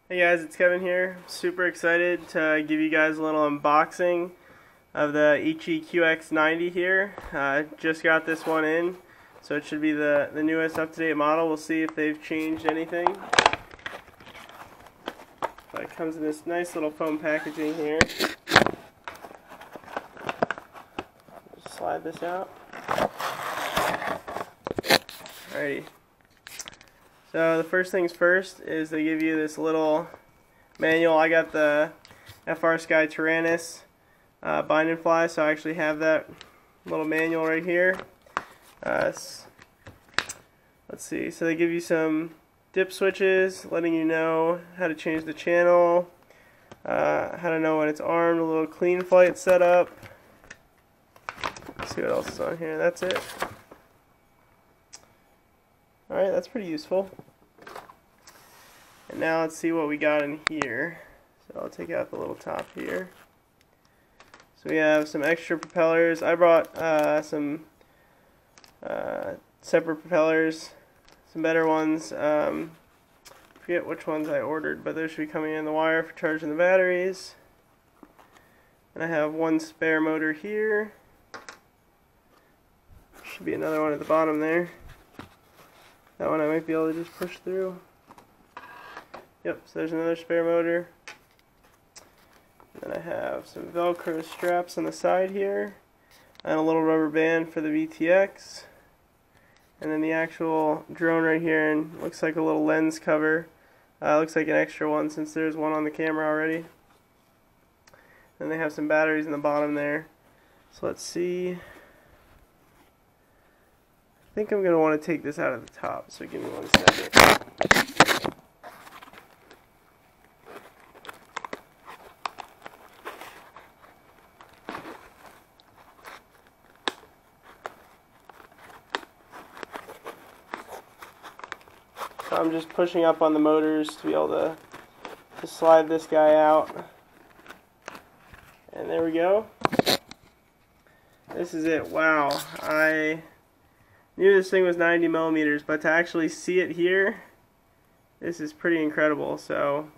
Hey guys, it's Kevin here. Super excited to give you guys a little unboxing of the QX90 here. Just got this one in, so it should be the newest up-to-date model. We'll see if they've changed anything. But it comes in this nice little foam packaging here. Just slide this out. Alrighty. So the first things first is they give you this little manual. I got the FR Sky Tyrannus bind and fly, so I actually have that little manual right here. Let's see, so they give you some dip switches, letting you know how to change the channel, how to know when it's armed, a little clean flight setup. Let's see what else is on here. That's it. Alright, that's pretty useful. And now let's see what we got in here. So I'll take out the little top here. So we have some extra propellers. I brought some separate propellers, some better ones. Forget which ones I ordered, but those should be coming in the wire for charging the batteries. And I have one spare motor here. Should be another one at the bottom there. That one I might be able to just push through. Yep, so there's another spare motor. And then I have some Velcro straps on the side here, and a little rubber band for the VTX. And then the actual drone right here, and looks like a little lens cover. Looks like an extra one since there's one on the camera already. And they have some batteries in the bottom there. So let's see. I think I'm going to want to take this out of the top, so give me 1 second. So I'm just pushing up on the motors to be able to slide this guy out. And there we go. This is it. Wow. I knew this thing was 90 millimeters, but to actually see it here, this is pretty incredible. So,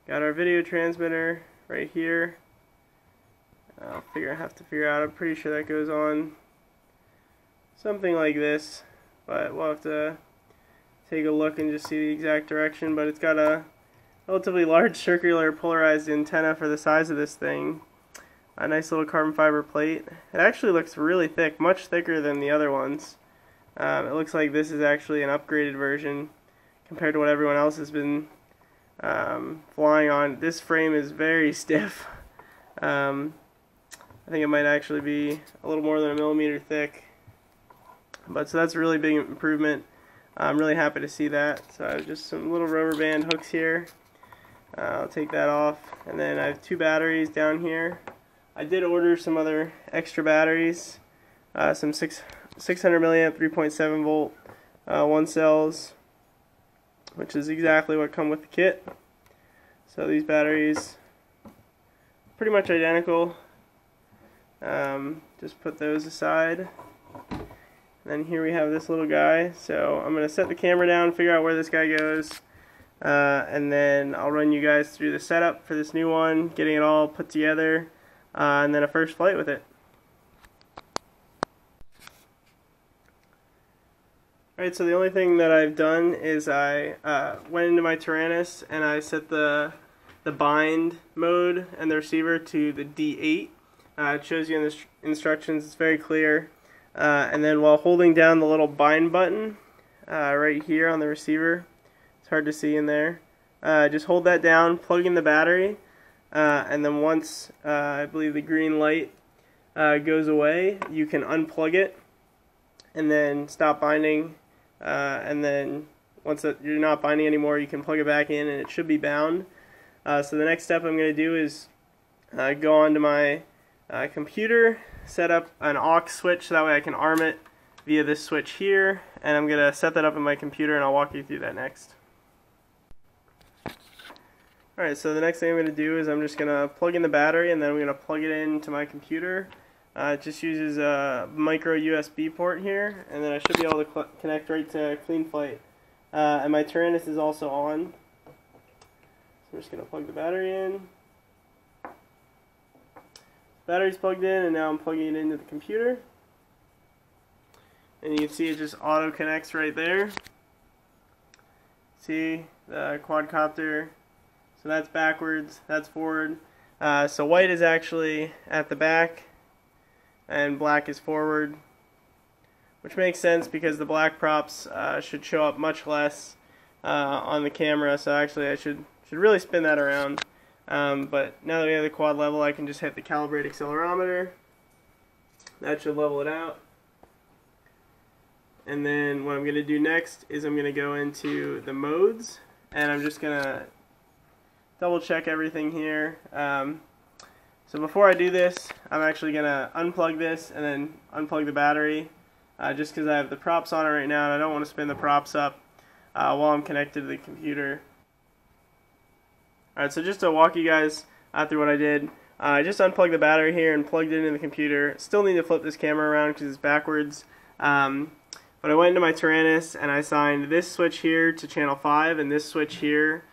got our video transmitter right here. I'll have to figure out. I'm pretty sure that goes on something like this, but we'll have to take a look and just see the exact direction. But it's got a relatively large circular polarized antenna for the size of this thing. A nice little carbon fiber plate. It actually looks really thick, much thicker than the other ones. It looks like this is actually an upgraded version compared to what everyone else has been flying on. This frame is very stiff. I think it might actually be a little more than 1 millimeter thick. But so that's a really big improvement. I'm really happy to see that. So I have just some little rubber band hooks here. I'll take that off. And then I have 2 batteries down here. I did order some other extra batteries, some 600 milliamp 3.7 volt 1 cells, which is exactly what come with the kit. So these batteries, pretty much identical. Just put those aside. And then here we have this little guy. So I'm going to set the camera down, figure out where this guy goes, and then I'll run you guys through the setup for this new one, getting it all put together. And then a first flight with it. Alright, so the only thing that I've done is I went into my Tyrannus and I set the bind mode and the receiver to the D8. It shows you in the instructions, it's very clear. And then while holding down the little bind button right here on the receiver, it's hard to see in there, just hold that down, plug in the battery. And then once I believe the green light goes away, you can unplug it and then stop binding, and then once you're not binding anymore, you can plug it back in and it should be bound. So the next step I'm going to do is go onto my computer, set up an aux switch so that way I can arm it via this switch here, and I'm going to set that up in my computer and I'll walk you through that next. Alright, so the next thing I'm going to do is I'm just going to plug in the battery and then I'm going to plug it into my computer. It just uses a micro USB port here, and then I should be able to connect right to CleanFlight. And my Tyrannus is also on. So I'm just going to plug the battery in. Battery's plugged in, and now I'm plugging it into the computer. And you can see it just auto connects right there. See the quadcopter. So that's backwards, that's forward. So white is actually at the back and black is forward, which makes sense because the black props should show up much less on the camera. So actually I should really spin that around. But now that we have the quad level, I can just hit the calibrate accelerometer. That should level it out. And then what I'm going to do next is I'm going to go into the modes, and I'm just going to double check everything here. So before I do this, I'm actually going to unplug this and then unplug the battery, just because I have the props on it right now and I don't want to spin the props up while I'm connected to the computer. Alright, so just to walk you guys through what I did, I just unplugged the battery here and plugged it into the computer. Still need to flip this camera around because it's backwards. But I went into my Tyrannus and I assigned this switch here to channel 5 and this switch here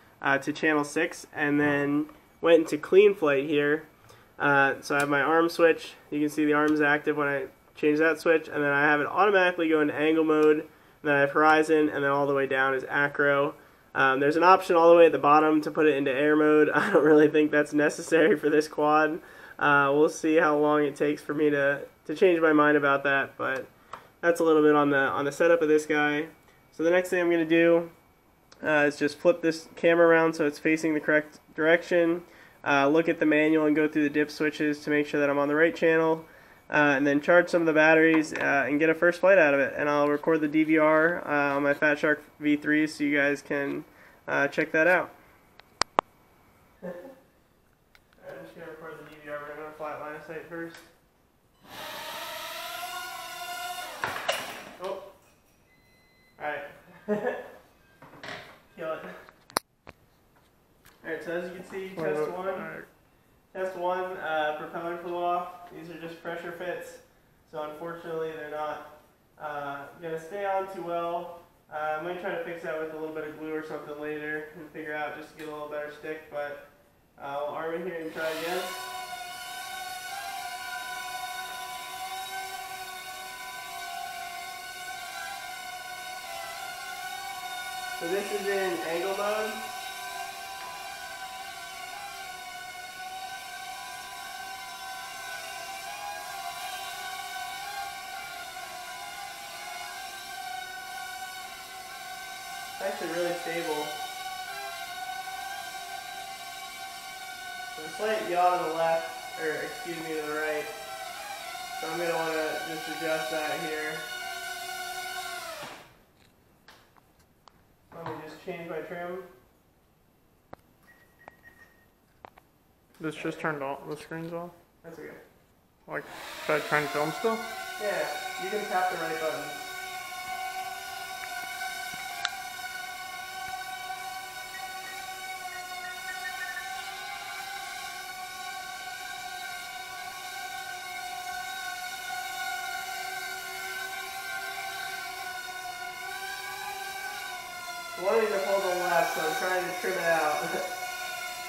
to channel 6, and then went into CleanFlight here. So I have my arm switch. You can see the arm is active when I change that switch, and then I have it automatically go into angle mode, and then I have horizon, and then all the way down is acro. There's an option all the way at the bottom to put it into air mode. I don't really think that's necessary for this quad. We'll see how long it takes for me to change my mind about that, but that's a little bit on the setup of this guy. So the next thing I'm going to do is just flip this camera around so it's facing the correct direction, look at the manual and go through the dip switches to make sure that I'm on the right channel, and then charge some of the batteries and get a first flight out of it. And I'll record the DVR on my Fat Shark V3 so you guys can check that out. I'm just going to record the DVR, but I'm going to fly line of sight first. Oh. Alright. Kill it. Alright, so as you can see, test one. Test one, propeller flew off. These are just pressure fits, so unfortunately they're not going to stay on too well. I might try to fix that with a little bit of glue or something later and figure out just to get a little better stick, but I'll arm it here and try again. So this is in angle mode. It's actually really stable. There's a slight yaw to the left, or excuse me, to the right. So I'm going to want to just adjust that here. Let me just change my trim. This just turned off. The screen's off. That's okay. Like, should I try and film still? Yeah, you can tap the right button. I wanted to hold the left, so I'm trying to trim it out.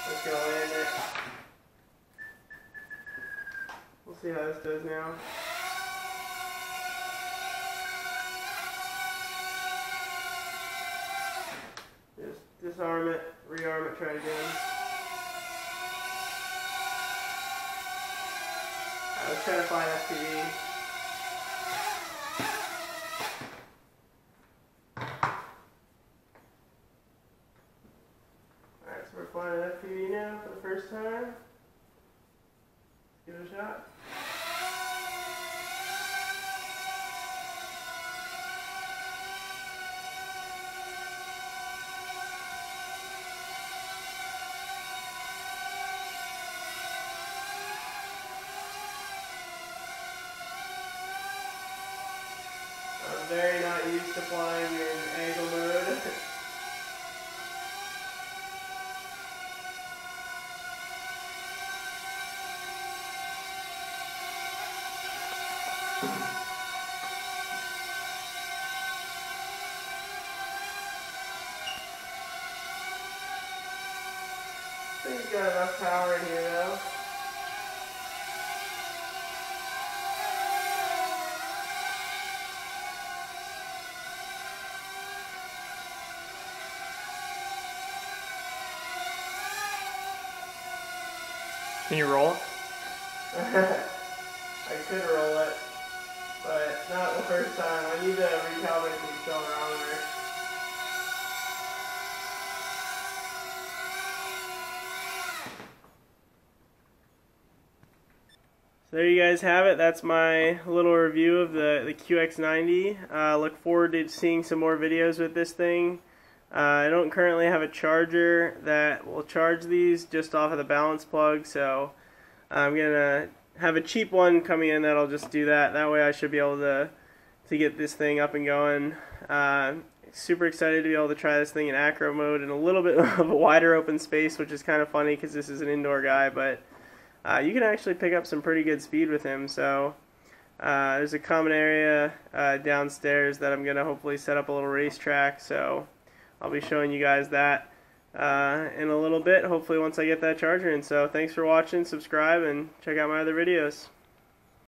Just gonna land it. We'll see how this does now. Just disarm it, rearm it, try it again. Let's try to find FPV. We're flying an FPV now for the first time. Let's give it a shot. I'm very not used to flying in angle mode. think he's got enough power in here though. Can you roll it? I could roll it, but not the first time. I need to recalibrate the accelerometer. So there you guys have it. That's my little review of the QX90. Look forward to seeing some more videos with this thing. I don't currently have a charger that will charge these just off of the balance plug, so I'm going to have a cheap one coming in that'll just do that. That way I should be able to get this thing up and going. Super excited to be able to try this thing in acro mode in a little bit of a wider open space, which is kind of funny because this is an indoor guy, but you can actually pick up some pretty good speed with him. So there's a common area downstairs that I'm going to hopefully set up a little racetrack, so I'll be showing you guys that in a little bit, hopefully once I get that charger in. So thanks for watching, subscribe, and check out my other videos.